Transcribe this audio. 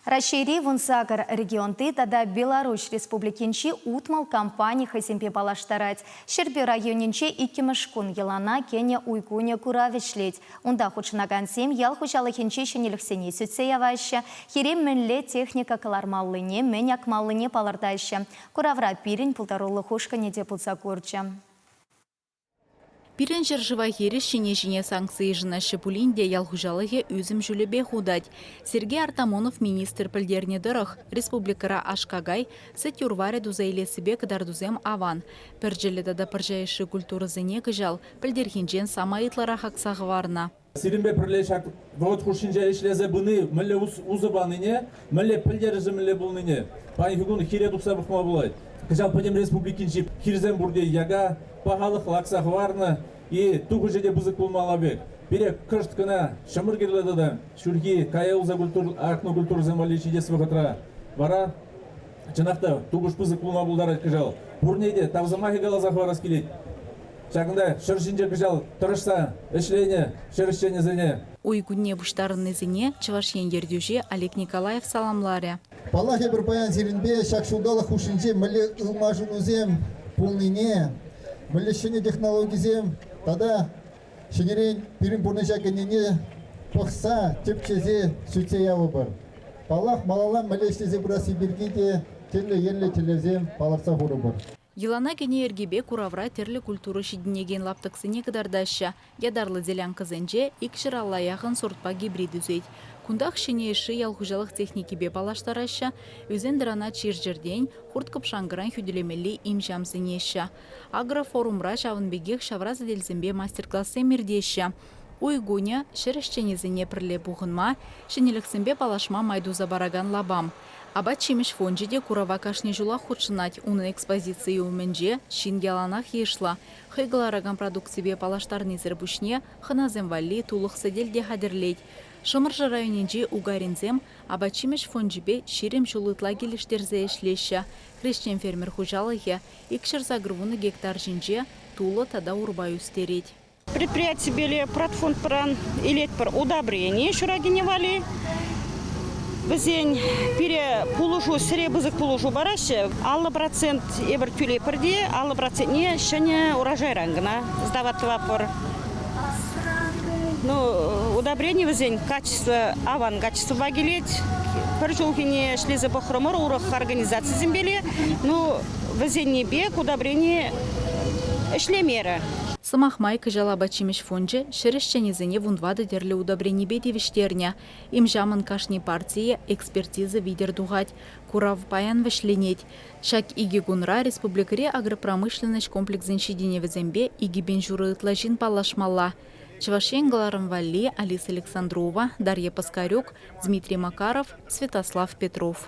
Рашири вунсагар регионты тада Беларусь республикинчи утмал компания хасимпе балаштарать. Шерби районинче икимышкун елана кене уйкуне куравишлеть. Унда хучнаган сем ял хучалыхинче шенелексене сүтсеяваща. Хирем мінле техника калармаллыне, меняк маллыне палардайща. Куравра пирин пултарулы хушкане депутса курча. Пиренчер живахері шене санкции жынашы пулинде ялхужалығы үзім жүлебе худать. Сергей Артамонов министр пілдерне дырық. Республикара Ашкагай сет юрваре дузайле себе кадардузем аван. Пірджеледада піржайшы культуры зене кыжал, пілдерхинжен самайытлара хақсағы варна. Сиринбе пірлешак вғыт хушинжа ешлезе бұны мүлі ұзы баныне, мүлі пілдері жымілі бұлныне. Пани хигуны хире дұқса бұқма бұлайды. Кыжал пөдем республикинчи хирзен бұрде яга пағалық лақсағы варны и туғы жеде бұзық болмала бек. Бере күшт кіна шымыр керледі да шүрги каяуза культур, аркну культур земаличи десі вғытра. Вара жынақта туғыш бұзық болма бұлдары кыжал. Бұрнейде тавзамахи галазақ варас келейді. Шағында шыршынже кыжал тұрышса ішлене, шырышчене зене. Уйгунне бұштарынны зене Чывашен ердюже Олег Николаев саламларе. Палахе бір баян зерінбе шақшудалы хушынже мүлі ылмажынузем пулныне, мүлі шыне технологизем, тада шынерен пирин бұрныша кенене пықса тепчезе сүтсе явы бар. Палах малалан мүлі іштезе бұрасы бергеде телі ерлі телезем паларса хуры бар. Елана кене ергебе куравра терлі культуры шидінеген лаптықсыне кыдардаща, ядарлы зелян кызенже икшір аллаяғын сортпа гибрид үзейд. Кундақ шене іші ялхужалық техникебе балаштараща, өзен дырана чиржерден хурт кыпшангыран хүділемелі имжамсынеща. Агрофорумра шавынбегек шавра заделзембе мастер-классы мердеща. Уйгуня шерішченезіне пірле бұғынма, шенеліксімбе балашма майдуза бараган лабам. Аба чимеш фонжеде курава кашне жула худшынать унын экспозиции уменже шин яланах ешла. Хайгалараган продукцибе палаштарны зербушне ханазем валли тулық саделде хадерлейд. Шымыржы районенже угаринзем аба чимеш фонжебе ширем жулытла келіштерзе ешлеща. Хрещен фермер хужалығы икшір загрывуны гектар жинже тулы тада урбай устереть. Предприятие бели протфонд пран илет пар удобрение шурагиневали. Бізен пере пулушу, сіре бізік пулушу барашы, 50% ебір түле пірде, 50% не шыне урожай рангына сдават вапор. Ну, удобрение бізен качество, аван качество багилет, бір жолхине шлезі бұқырымыр урық организация зембеле, ну, бізен не бек, удобрение ішлемері. Самахмай кыжала бачимеш фонже шерещенезене вундвады дерлі удобрени бетевиштерня. Им жамын кашни партии экспертиза видер дугать. Курав паян вышленеть. Шак иги гунра республикаре агропромышленность комплексен шидине везембе иги бенжуры тлажин палашмалла. Чывашен Галарам Валли, Алиса Александрова, Дарья Паскарюк, Дмитрий Макаров, Святослав Петров.